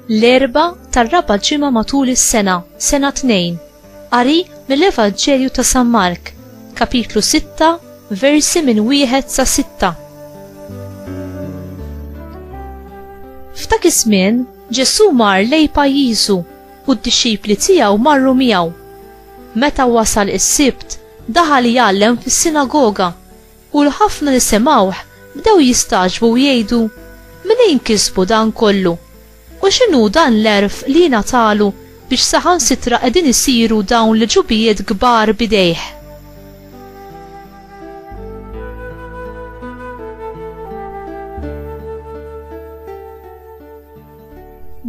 L-erba' tar-raba' ġimgħa matul is-sena, sena 2. Qari mill-Evanġelju ta' San Mark, kapitlu 6, versi minn 1 sa 6. F'dak iż-żmien Ġesu mar lejn pajjiżu u d-dixxipli tiegħu marru miegħu. Meta wasal is-sibt, daħal jgħallem fis-sinagoga u l-ħafna li semgħuh bdew jistaġbu u jgħidu: Minejn kisbu dan kollu? U x'inhu dan l-erf li natalu biex saħansitra qegħdin isiru dawn l-ġubijiet kbar bidejh?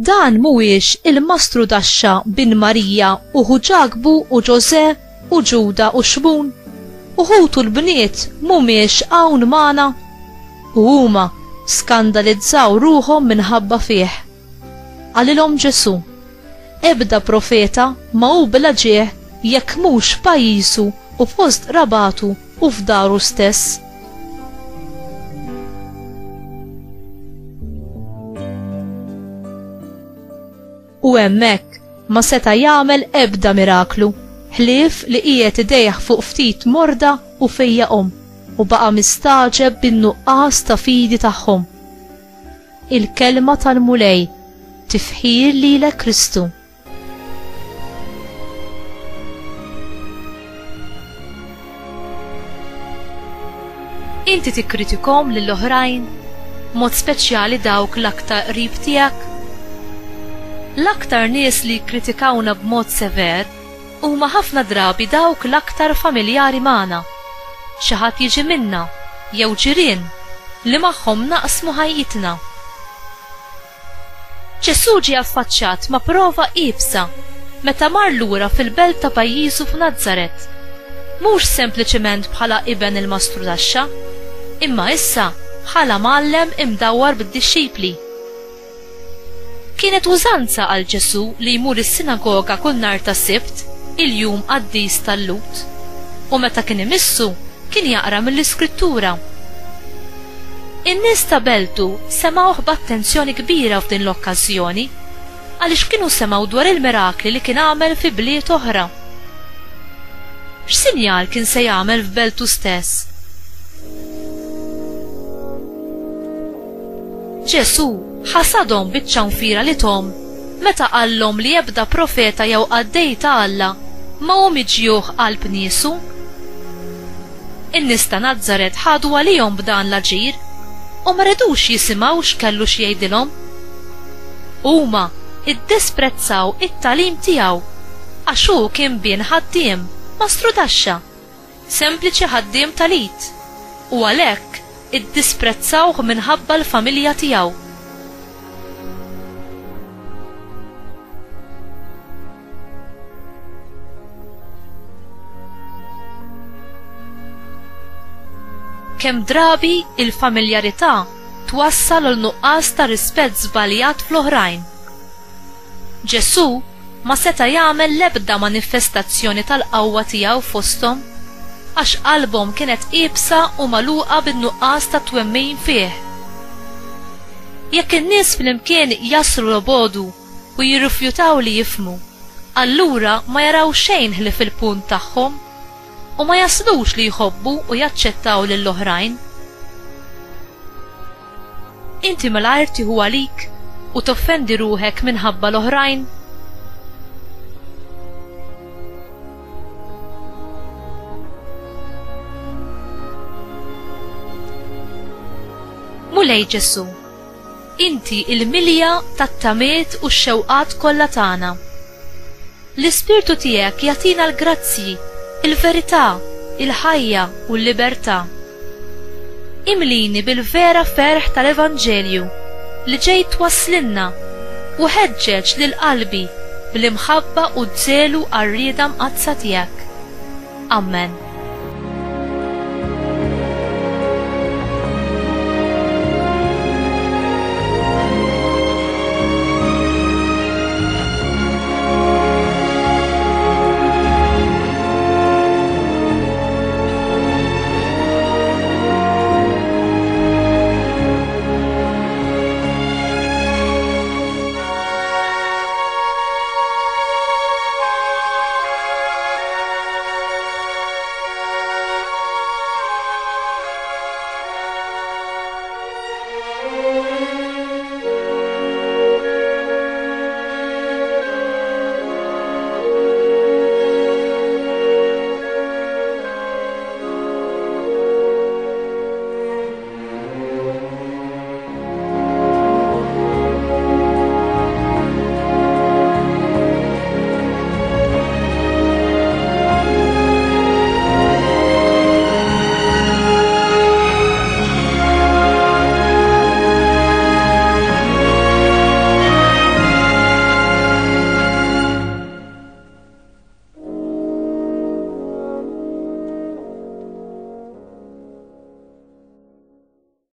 Dan mhuwiex il-mastru Daxxa bin Marija u Ġagbu u Ġosè u Ġuda u Xmun? Uħutu l-bniet mhumiex hawn magħna? U huma skandalizzaw ruhom minħabba fih. Għalilhom Ġesu: ebda profeta ma hu bla ġieħ jekk mhux f'pajjiżu u f'post rabatu u f'daru stess. U hemmhekk ma seta' jagħmel ebda miraklu, ħlief li qiegħed idejh fuq ftit morda u fejjaqhom u baqa' mistaġeb bin-nuqqas ta' fidi tagħhom. Il-kelma tal-mulej, tifħir lilek Kristu. Inti tikkritihom lill-oħrajn, mod speċjali dawk l-aktar qrib tiegħek? L-aktar nies li jikkritikawna b'mod sever huma ħafna drabi dawk l-aktar familjari magħna. Xi ħadd jiġi minna jew ġirien li magħhom naqsmu ħajjitna. Ġesu ġie affaċċjat ma' prova qiebsa meta mar lura fil-belt ta' pajjiżu f'Nażaret. Mhux sempliċement bħala iben il-mastru Daxxa, imma issa bħala mgħallem imdawwar bid-dixxipli. Kienet użanza għal Ġesu li jmur is-sinagoga kull nhar ta' Sibt, il-jum qaddis tal-Lut, u meta kien imissu kien jaqra mill-Iskrittura. In-nies ta' beltu semgħuh b'attenzjoni kbira f'din l-okkażjoni għaliex kienu semgħu dwar il-mirakli li kien għamel fi bliet oħra. X'sinjal kien se jagħmel f'beltu stess? Ġesu ħasadhom biċ-ċanfira li tom meta qallhom li ebda profeta jew għaddej ta' Alla ma hu miġjuh qalb niesu. In-nies ta' Nażaret ħadu għalihom b'dan l-aġir u ma redux jisimgħu x'kellu x'jgħidilhom. Huma iddisprezzaw it-tagħlim tiegħu għax hu kien bien ħaddiem, mastru Daxxa, sempliċi ħaddiem talit, u għalhekk iddisprezzawh minħabba l-familja tiegħu. Kemm drabi il-familjarità twassal għal nuqqas ta' rispett żbaljat fl-oħrajn. Ġesu ma seta' jagħmel l-ebda manifestazzjoni tal-qawwa tiegħu fosthom għax qalbhom kienet qiebsa u magħluqa bin-nuqqas ta' twemmin fih. Jekk in-nies flimkien jasru l-bodu u jirrifjutaw li jifhmu, allura ma jaraw xejn ħlief il-punt tagħhom u ma jaslux li jħobbu u jaċċettaw lill-oħrajn. Inti malajr tieħu għalik u toffendi ruħek minħabba l-oħrajn? Mulej Ġesu, inti il-milja tat-tamiet u x-xewqat kollha tagħna. L-Ispirtu tiegħek jagħtina l-grazzi, il-verità, il-ħajja u l-libertà. Imlini bil-vera ferħ tal-Evanġelju li ġejt twassilna u ħeġġeġ lil qalbi bl-imħabba u d-żelu għar-rieda mqazza tiegħek. Amen.